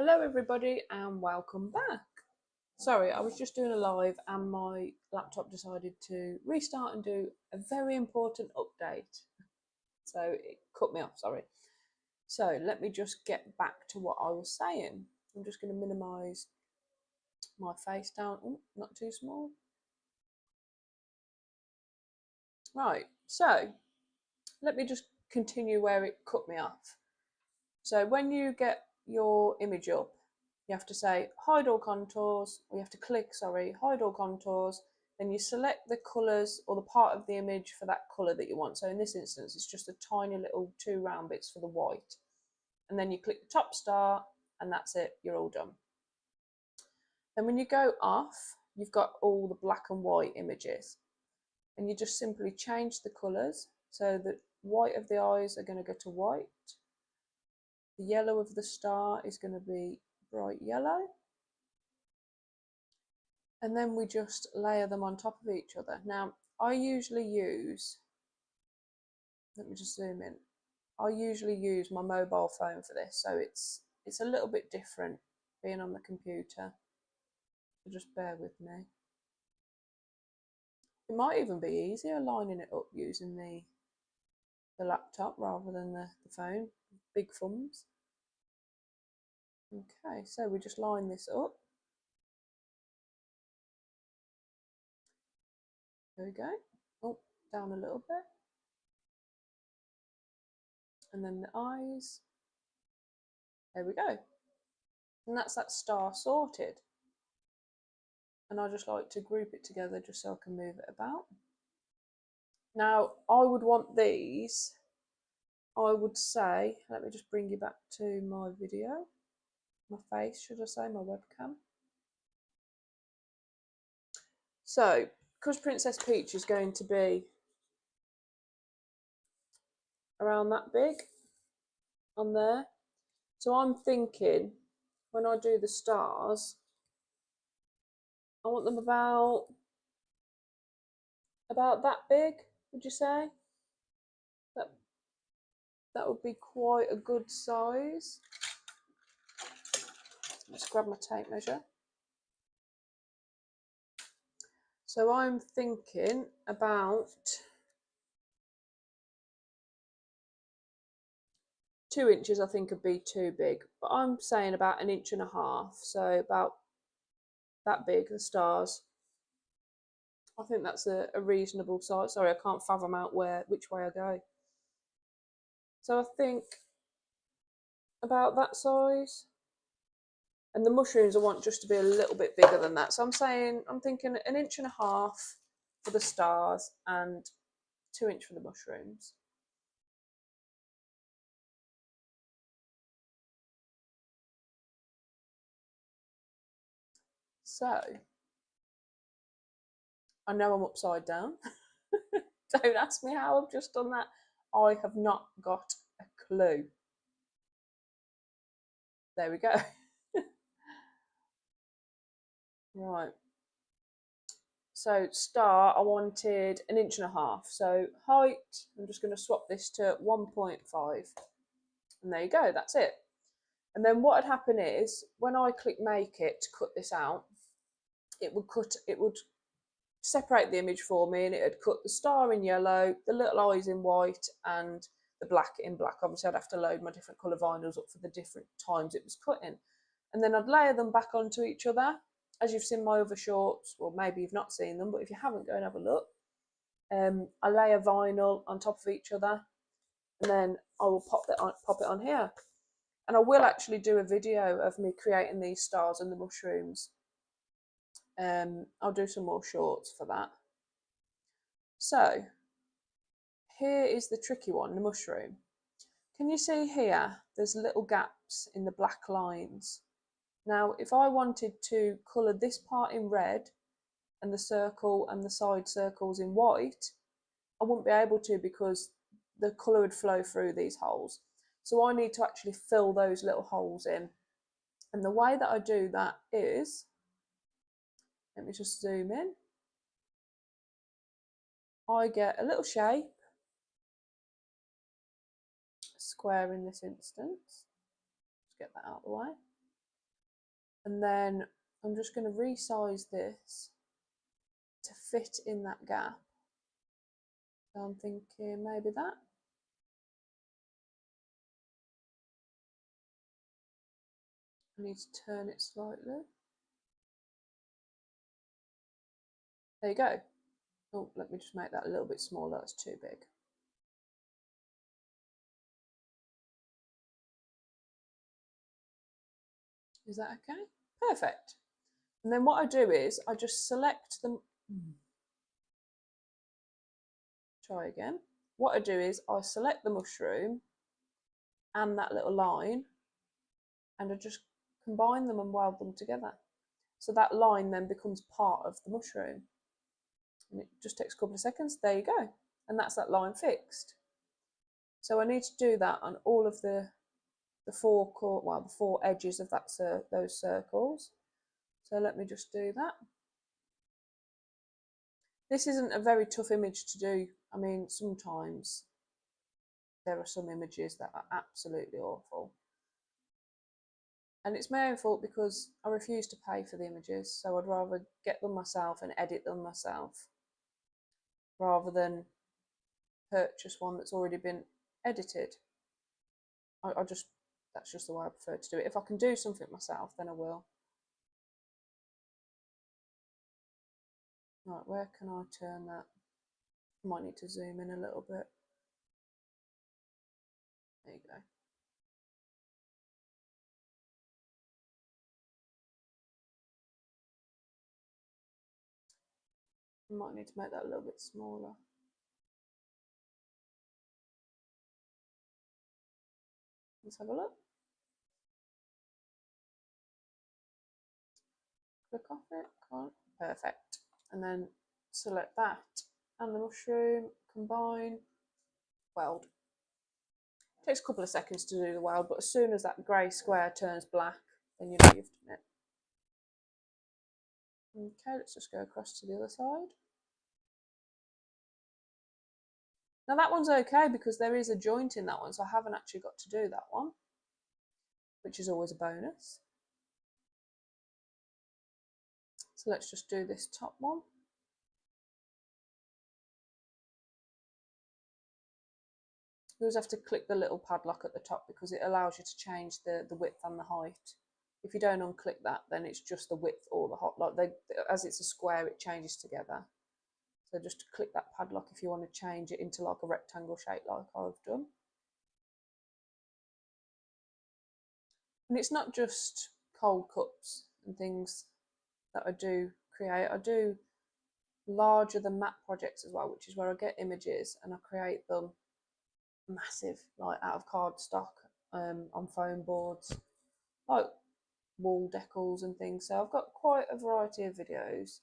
Hello everybody and welcome back. Sorry, I was just doing a live and my laptop decided to restart and do a very important update. So it cut me off, sorry. So let me just get back to what I was saying. I'm just going to minimise my face down. Oh, not too small. Right, so let me just continue where it cut me off. So when you get your image up, you have to say hide all contours, or you have to click, hide all contours. Then you select the colours or the part of the image for that colour that you want. So in this instance, it's just a tiny little 2 round bits for the white. And then you click the top star and that's it, you're all done. Then when you go off, you've got all the black and white images. And you just simply change the colours. So the white of the eyes are going to go to white. The yellow of the star is going to be bright yellow. And then we just layer them on top of each other. Now, I usually use, let me just zoom in. I usually use my mobile phone for this, so it's a little bit different being on the computer. So just bear with me. It might even be easier lining it up using the laptop rather than the phone. Big thumbs. Okay, so we just line this up. There we go. Oh, down a little bit. And then the eyes. There we go. And that's that star sorted. And I just like to group it together just so I can move it about. Now, I would want these, I would say, let me just bring you back to my video, my face, should I say, my webcam. So, because Princess Peach is going to be around that big on there, so I'm thinking when I do the stars, I want them about that big, would you say? That would be quite a good size. Let's grab my tape measure. So I'm thinking about 2 inches, I think would be too big, but I'm saying about 1.5 inches, so about that big, the stars. I think that's a reasonable size. Sorry, I can't fathom out which way I go. So I think about that size. And the mushrooms I want just to be a little bit bigger than that. So I'm thinking 1.5 inches for the stars and 2 inches for the mushrooms. So I know I'm upside down. Don't ask me how I've just done that. I have not got a clue. There we go. Right. So star, I wanted 1.5 inches. So height, I'm just going to swap this to 1.5. And there you go, that's it. And then what would happen is, when I click make it to cut this out, it would separate the image for me, and it would cut the star in yellow, the little eyes in white, and the black in black. Obviously, I'd have to load my different colour vinyls up for the different times it was cut in. And then I'd layer them back onto each other. As you've seen my other shorts, well, maybe you've not seen them, but if you haven't, go and have a look. I layer vinyl on top of each other, and then I will pop it on here. And I will actually do a video of me creating these stars and the mushrooms. I'll do some more shorts for that. So here is the tricky one, the mushroom. Can you see here, there's little gaps in the black lines. Now, if I wanted to colour this part in red and the circle and the side circles in white, I wouldn't be able to because the colour would flow through these holes. So I need to actually fill those little holes in. And the way that I do that is, let me just zoom in. I get a little shape, a square in this instance. Just get that out of the way. And then I'm just going to resize this to fit in that gap. So I'm thinking maybe that. I need to turn it slightly. There you go. Oh, let me just make that a little bit smaller. That's too big. Is that okay? Perfect. And then what I do is I just select them. Try again. What I do is I select the mushroom and that little line, and I just combine them and weld them together. So that line then becomes part of the mushroom. And it just takes a couple of seconds. There you go. And that's that line fixed. So I need to do that on all of the four edges of that those circles. So let me just do that. This isn't a very tough image to do. I mean, sometimes there are some images that are absolutely awful. And it's my own fault because I refuse to pay for the images, so I'd rather get them myself and edit them myself rather than purchase one that's already been edited. That's just the way I prefer to do it. If I can do something myself, then I will. Right, where can I turn that? I might need to zoom in a little bit. There you go. I might need to make that a little bit smaller. Let's have a look. Click off it, perfect. And then select that and the mushroom, combine, weld. It takes a couple of seconds to do the weld, but as soon as that grey square turns black, then you know you've done it. Okay, let's just go across to the other side. Now that one's okay because there is a joint in that one, so I haven't actually got to do that one, which is always a bonus. So let's just do this top one. You always have to click the little padlock at the top because it allows you to change the width and the height. If you don't unclick that, then it's just the width or the height. Like as it's a square, it changes together. So just click that padlock if you want to change it into like a rectangle shape like I've done. And it's not just cold cups and things that I do create. I do larger than map projects as well, which is where I get images and I create them massive, like out of cardstock, on foam boards, like wall decals and things. So I've got quite a variety of videos,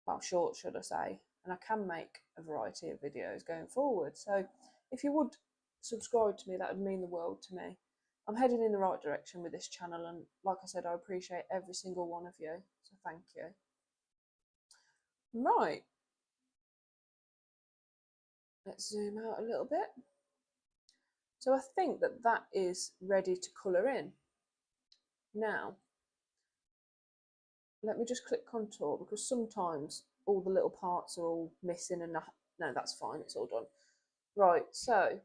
well, short should I say, and I can make a variety of videos going forward. So if you would subscribe to me, that would mean the world to me. I'm heading in the right direction with this channel, and like I said, I appreciate every single one of you, so thank you. Right, let's zoom out a little bit. So I think that that is ready to colour in. Now, let me just click contour because sometimes all the little parts are all missing and no, that's fine, it's all done. Right, so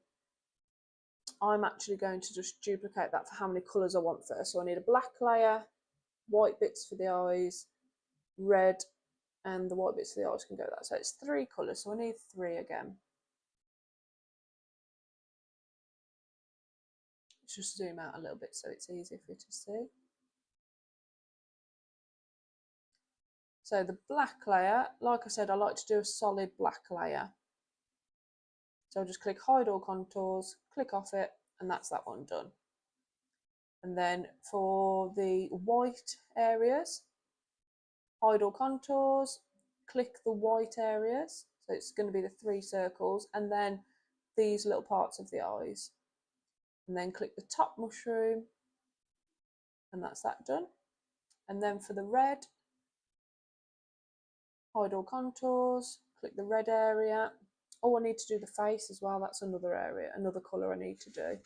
I'm actually going to just duplicate that for how many colours I want first. So I need a black layer, white bits for the eyes, red, and the white bits for the eyes can go there. So it's 3 colours, so I need 3 again. Let's just zoom out a little bit so it's easier for you to see. So the black layer, like I said, I like to do a solid black layer. So I'll just click hide all contours, click off it, and that's that one done. And then for the white areas, hide all contours, click the white areas. So it's going to be the 3 circles, and then these little parts of the eyes. And then click the top mushroom, and that's that done. And then for the red, hide all contours, click the red area. Oh, I need to do the face as well. That's another area, another colour I need to do.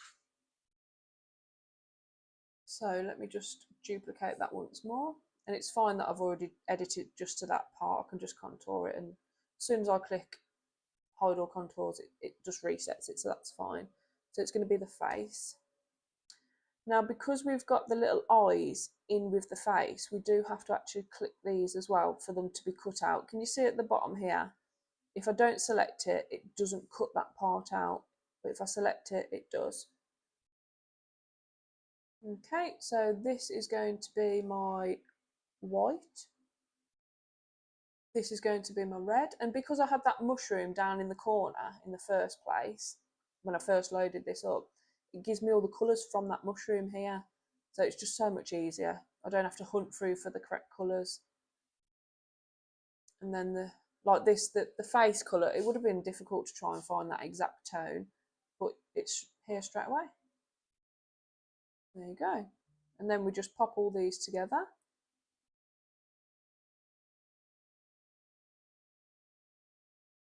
So let me just duplicate that once more. And it's fine that I've already edited just to that part. I can just contour it, and as soon as I click hide all contours, it just resets it, so that's fine. So it's going to be the face. Now, because we've got the little eyes in with the face, we do have to actually click these as well for them to be cut out. Can you see at the bottom here? If I don't select it, it doesn't cut that part out. But if I select it, it does. Okay, so this is going to be my white. This is going to be my red. And because I had that mushroom down in the corner in the first place, when I first loaded this up, it gives me all the colours from that mushroom here. So it's just so much easier. I don't have to hunt through for the correct colours. And then the face colour, it would have been difficult to try and find that exact tone, but it's here straight away. There you go. And then we just pop all these together.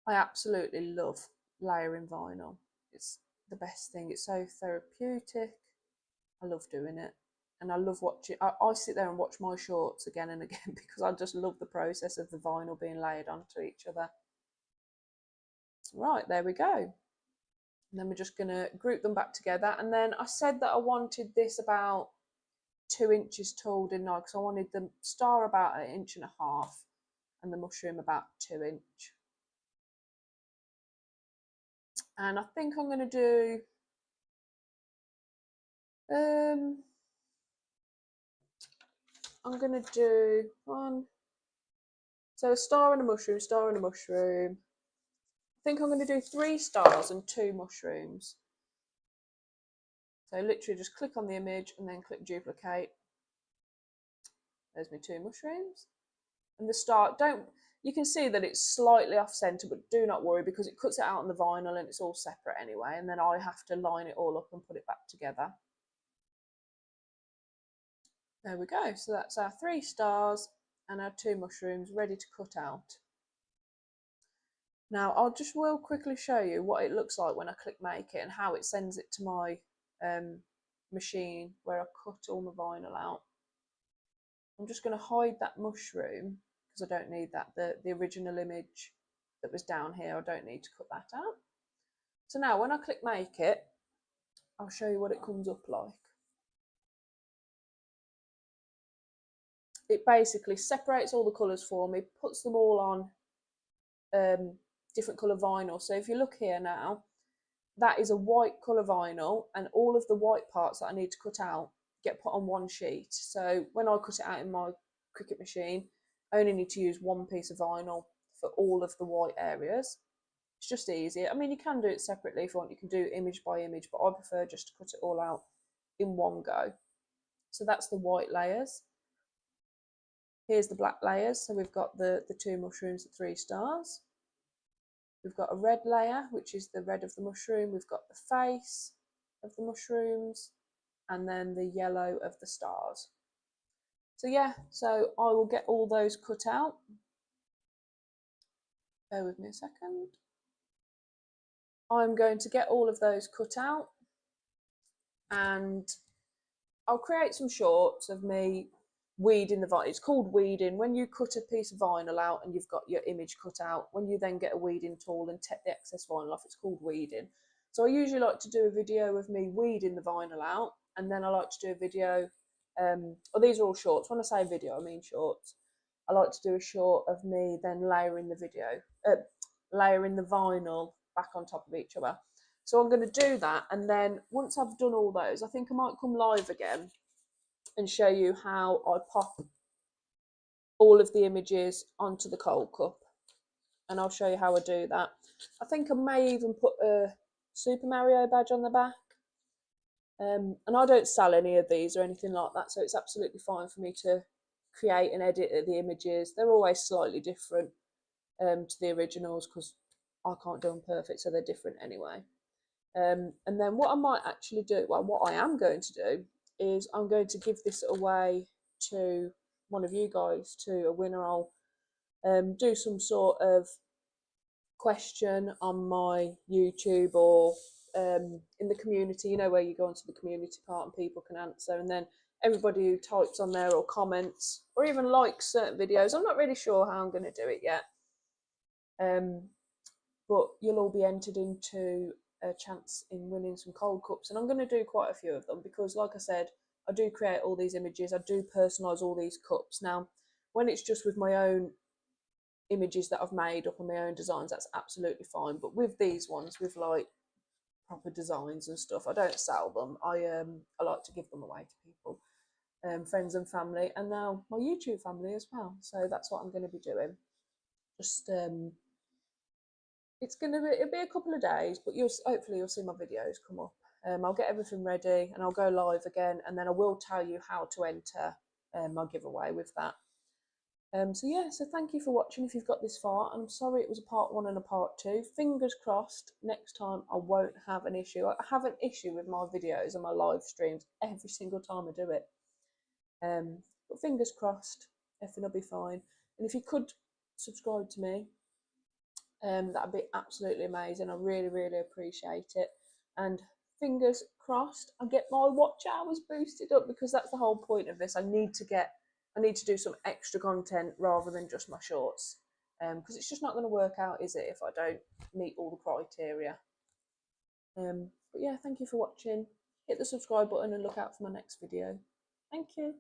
I absolutely love layering vinyl. It's the best thing. It's so therapeutic. I love doing it. And I love watching. I sit there and watch my shorts again and again because I just love the process of the vinyl being layered onto each other. Right, there we go. And then we're just going to group them back together. And then I said that I wanted this about 2 inches tall, didn't I? Because I wanted the star about 1.5 inches and the mushroom about 2 inch. And I think I'm going to do I'm going to do one. So a star and a mushroom, star and a mushroom. I think I'm going to do 3 stars and 2 mushrooms. So literally just click on the image and then click duplicate. There's my 2 mushrooms. And the star, you can see that it's slightly off center, but do not worry because it cuts it out on the vinyl and it's all separate anyway. And then I have to line it all up and put it back together. There we go. So that's our 3 stars and our 2 mushrooms ready to cut out. Now I'll just real quickly show you what it looks like when I click make it and how it sends it to my machine where I cut all my vinyl out. I'm just going to hide that mushroom because I don't need that. The original image that was down here, I don't need to cut that out. So now when I click make it, I'll show you what it comes up like. It basically separates all the colours for me, puts them all on different colour vinyl. So if you look here now, that is a white colour vinyl and all of the white parts that I need to cut out get put on one sheet. So when I cut it out in my Cricut machine, I only need to use 1 piece of vinyl for all of the white areas. It's just easier. I mean, you can do it separately if you want. You can do image by image, but I prefer just to cut it all out in one go. So that's the white layers. Here's the black layers. So we've got the 2 mushrooms, the 3 stars. We've got a red layer, which is the red of the mushroom. We've got the face of the mushrooms and then the yellow of the stars. So yeah, so I will get all those cut out. Bear with me a second. I'm going to get all of those cut out and I'll create some shorts of me weeding the vinyl. It's called weeding. When you cut a piece of vinyl out and you've got your image cut out, when you then get a weeding tool and take the excess vinyl off, it's called weeding. So I usually like to do a video of me weeding the vinyl out, and then I like to do a video, these are all shorts. When I say video, I mean shorts. I like to do a short of me then layering the layering the vinyl back on top of each other. So I'm going to do that, and then once I've done all those, I think I might come live again and show you how I pop all of the images onto the cold cup, and I'll show you how I do that. I think I may even put a Super Mario badge on the back, and I don't sell any of these or anything like that, so it's absolutely fine for me to create and edit the images. They're always slightly different to the originals because I can't do them perfect, so they're different anyway. And then what I might actually do, well, what I am going to do is I'm going to give this away to one of you guys, to a winner. I'll do some sort of question on my YouTube or in the community, you know, where you go onto the community part and people can answer, and then everybody who types on there or comments or even likes certain videos. I'm not really sure how I'm going to do it yet. But you'll all be entered into a chance in winning some cold cups, and I'm going to do quite a few of them because, like I said, I do create all these images, I do personalise all these cups. Now, when it's just with my own images that I've made up on my own designs, that's absolutely fine. But with these ones, with like proper designs and stuff, I don't sell them. I like to give them away to people, friends and family, and now my YouTube family as well. So that's what I'm going to be doing. Just it'll be a couple of days, but hopefully you'll see my videos come up. I'll get everything ready and I'll go live again, and then I will tell you how to enter my giveaway with that. So yeah, so thank you for watching if you've got this far. I'm sorry it was a part 1 and a part 2. Fingers crossed next time I won't have an issue. I have an issue with my videos and my live streams every single time I do it. But fingers crossed, everything will be fine. And if you could subscribe to me, that'd be absolutely amazing. I really, really appreciate it. And fingers crossed, I get my watch hours boosted up, because that's the whole point of this. I need to do some extra content rather than just my shorts, because it's just not going to work out, is it, if I don't meet all the criteria. But yeah, thank you for watching. Hit the subscribe button and look out for my next video. Thank you.